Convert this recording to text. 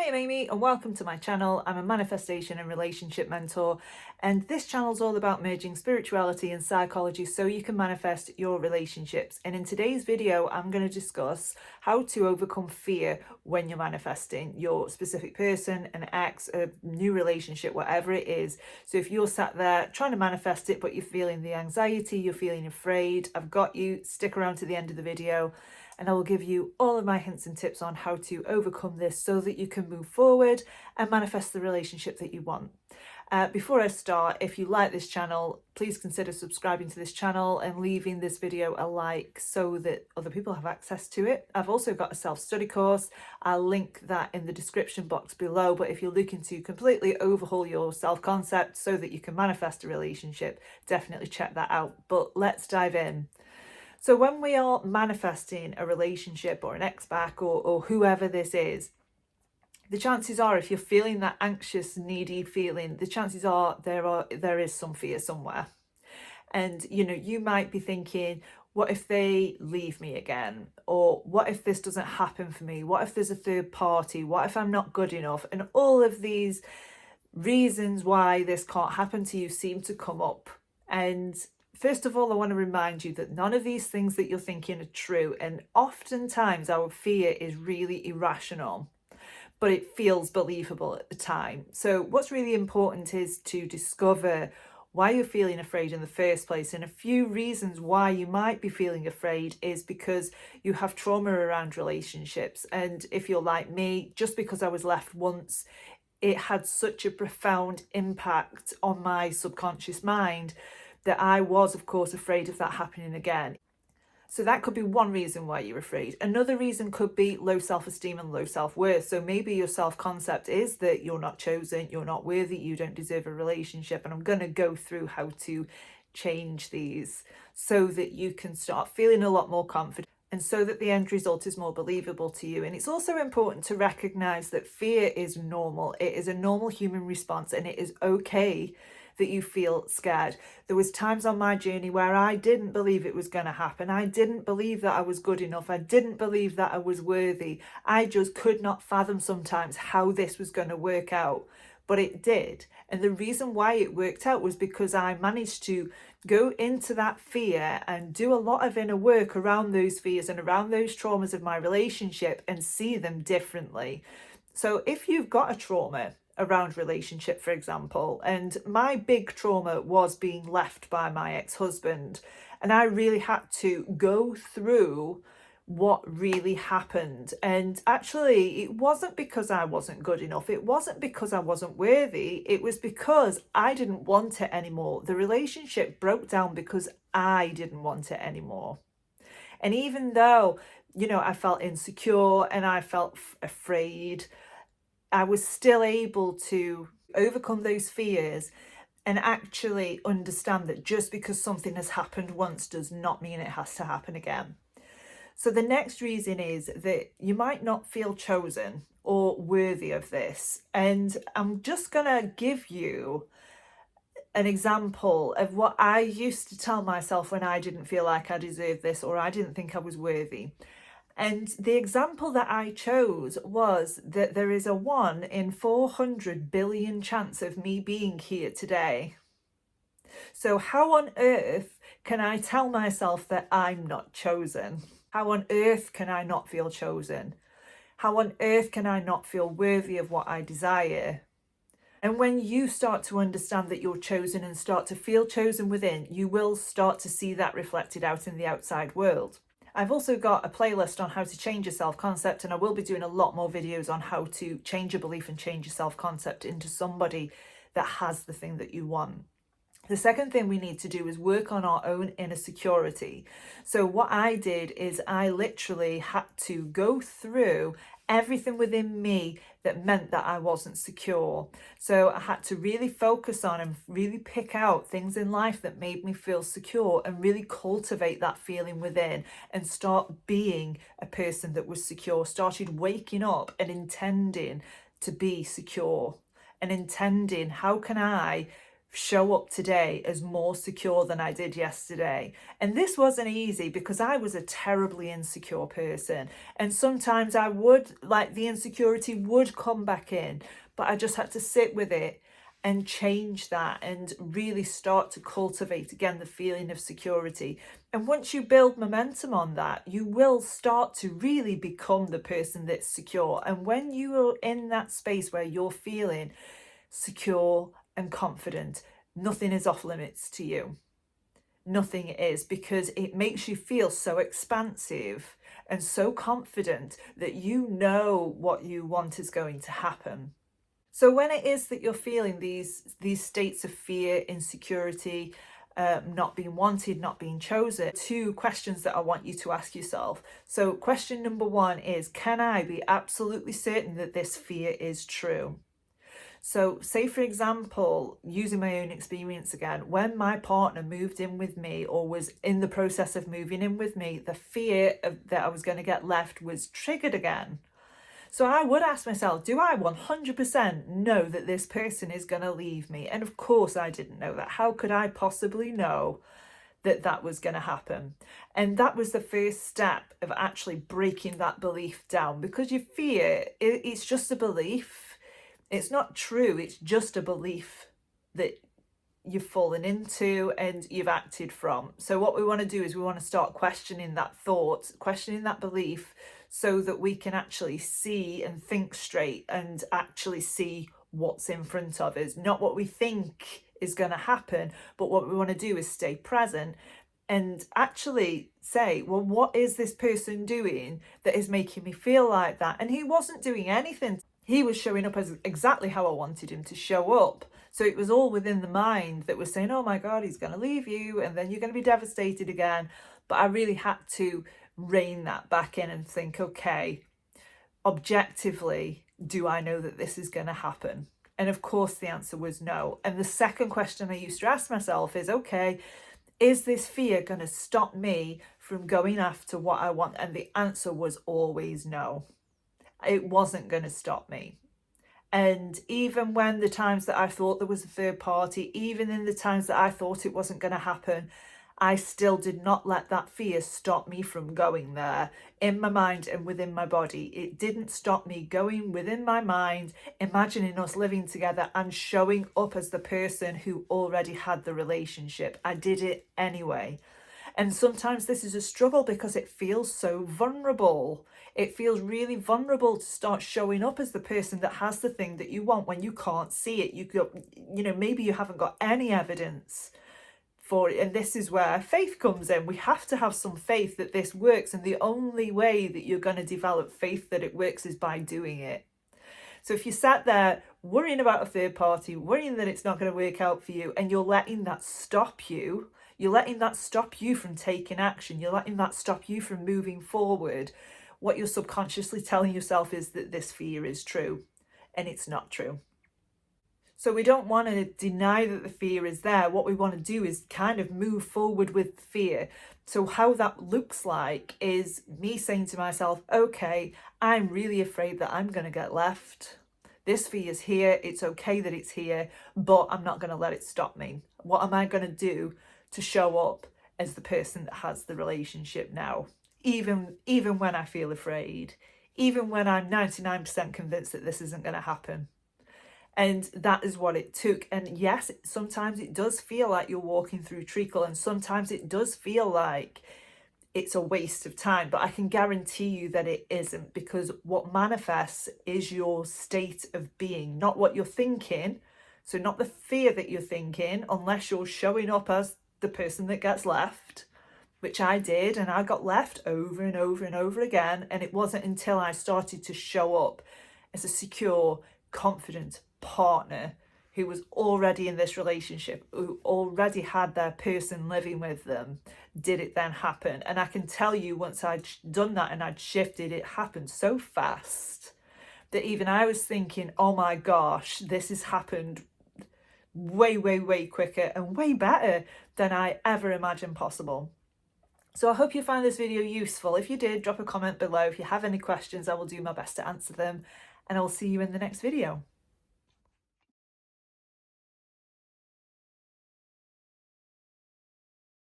Hi, I'm Amy and welcome to my channel. I'm a manifestation and relationship mentor, and this channel is all about merging spirituality and psychology so you can manifest your relationships. And in today's video, I'm going to discuss how to overcome fear when you're manifesting your specific person, an ex, a new relationship, whatever it is. So if you're sat there trying to manifest it, but you're feeling the anxiety, you're feeling afraid, I've got you. Stick around to the end of the video and I will give you all of my hints and tips on how to overcome this so that you can move forward and manifest the relationship that you want. Before I start, if you like this channel, please consider subscribing to this channel and leaving this video a like so that other people have access to it. I've also got a self-study course. I'll link that in the description box below, but if you're looking to completely overhaul your self-concept so that you can manifest a relationship, definitely check that out. But let's dive in. So when we are manifesting a relationship or an ex-back or whoever this is, the chances are if you're feeling that anxious, needy feeling, the chances are there is some fear somewhere. And you might be thinking, what if they leave me again? Or what if this doesn't happen for me? What if there's a third party? What if I'm not good enough? And all of these reasons why this can't happen to you seem to come up. And first of all, I want to remind you that none of these things that you're thinking are true. And oftentimes our fear is really irrational, but it feels believable at the time. So what's really important is to discover why you're feeling afraid in the first place. And a few reasons why you might be feeling afraid is because you have trauma around relationships. And if you're like me, just because I was left once, it had such a profound impact on my subconscious mind that I was, of course, afraid of that happening again. So that could be one reason why you're afraid. Another reason could be low self-esteem and low self-worth. So maybe your self-concept is that you're not chosen, you're not worthy, you don't deserve a relationship. And I'm going to go through how to change these so that you can start feeling a lot more confident and so that the end result is more believable to you. And it's also important to recognize that fear is normal. It is a normal human response, and it is okay that you feel scared. There was times on my journey where I didn't believe it was going to happen. I didn't believe that I was good enough. I didn't believe that I was worthy. I just could not fathom sometimes how this was going to work out. But it did. And the reason why it worked out was because I managed to go into that fear and do a lot of inner work around those fears and around those traumas of my relationship and see them differently. So if you've got a trauma around relationship, for example, and my big trauma was being left by my ex-husband, and I really had to go through what really happened. And actually, it wasn't because I wasn't good enough. It wasn't because I wasn't worthy. It was because I didn't want it anymore. The relationship broke down because I didn't want it anymore. And even though, I felt insecure and I felt afraid, I was still able to overcome those fears and actually understand that just because something has happened once does not mean it has to happen again. So the next reason is that you might not feel chosen or worthy of this. And I'm just going to give you an example of what I used to tell myself when I didn't feel like I deserved this or I didn't think I was worthy. And the example that I chose was that there is a 1 in 400 billion chance of me being here today. So how on earth can I tell myself that I'm not chosen? How on earth can I not feel chosen? How on earth can I not feel worthy of what I desire? And when you start to understand that you're chosen and start to feel chosen within, you will start to see that reflected out in the outside world. I've also got a playlist on how to change your self-concept, and I will be doing a lot more videos on how to change your belief and change your self-concept into somebody that has the thing that you want. The second thing we need to do is work on our own inner security. So what I did is I literally had to go through everything within me that meant that I wasn't secure. So I had to really focus on and really pick out things in life that made me feel secure and really cultivate that feeling within and start being a person that was secure, started waking up and intending to be secure and intending, how can I show up today as more secure than I did yesterday. And this wasn't easy because I was a terribly insecure person. And sometimes I would, like, the insecurity would come back in, but I just had to sit with it and change that and really start to cultivate again the feeling of security. And once you build momentum on that, you will start to really become the person that's secure. And when you are in that space where you're feeling secure and confident, nothing is off limits to you. Nothing is, because it makes you feel so expansive and so confident that you know what you want is going to happen. So when it is that you're feeling these states of fear, insecurity, not being wanted, not being chosen, 2 questions that I want you to ask yourself. So question number 1 is, can I be absolutely certain that this fear is true? So say, for example, using my own experience again, when my partner moved in with me or was in the process of moving in with me, the fear that I was going to get left was triggered again. So I would ask myself, do I 100% know that this person is going to leave me? And of course I didn't know that. How could I possibly know that that was going to happen? And that was the first step of actually breaking that belief down, because your fear, it's just a belief. It's not true. It's just a belief that you've fallen into and you've acted from. So what we want to do is we want to start questioning that thought, questioning that belief, so that we can actually see and think straight and actually see what's in front of us, not what we think is going to happen, but what we want to do is stay present and actually say, well, what is this person doing that is making me feel like that? And he wasn't doing anything. He was showing up as exactly how I wanted him to show up. So it was all within the mind that was saying, oh my God, he's going to leave you and then you're going to be devastated again. But I really had to rein that back in and think, okay, objectively, do I know that this is going to happen? And of course the answer was no. And the second question I used to ask myself is, okay, is this fear going to stop me from going after what I want? And the answer was always no. It wasn't going to stop me. And even when the times that I thought there was a third party, even in the times that I thought it wasn't going to happen, I still did not let that fear stop me from going there in my mind and within my body. It didn't stop me going within my mind, imagining us living together and showing up as the person who already had the relationship. I did it anyway. And sometimes this is a struggle because it feels so vulnerable. It feels really vulnerable to start showing up as the person that has the thing that you want when you can't see it. Maybe you haven't got any evidence for it. And this is where faith comes in. We have to have some faith that this works. And the only way that you're going to develop faith that it works is by doing it. So if you sat there worrying about a third party, worrying that it's not going to work out for you, and you're letting that stop you, you're letting that stop you from taking action, you're letting that stop you from moving forward, what you're subconsciously telling yourself is that this fear is true, and it's not true. So we don't want to deny that the fear is there. What we want to do is kind of move forward with fear. So how that looks like is me saying to myself, okay, I'm really afraid that I'm going to get left. This fear is here. It's okay that it's here, but I'm not going to let it stop me. What am I going to do to show up as the person that has the relationship now? Even when I feel afraid, even when I'm 99% convinced that this isn't going to happen. And that is what it took. And yes, sometimes it does feel like you're walking through treacle, and sometimes it does feel like it's a waste of time, but I can guarantee you that it isn't, because what manifests is your state of being, not what you're thinking. So not the fear that you're thinking, unless you're showing up as the person that gets left, which I did, and I got left over and over and over again. And it wasn't until I started to show up as a secure, confident partner who was already in this relationship, who already had their person living with them, did it then happen. And I can tell you, once I'd done that and I'd shifted, it happened so fast that even I was thinking, oh my gosh, this has happened way, way, way quicker and way better than I ever imagined possible. So I hope you found this video useful. If you did, drop a comment below. If you have any questions, I will do my best to answer them, and I will see you in the next video.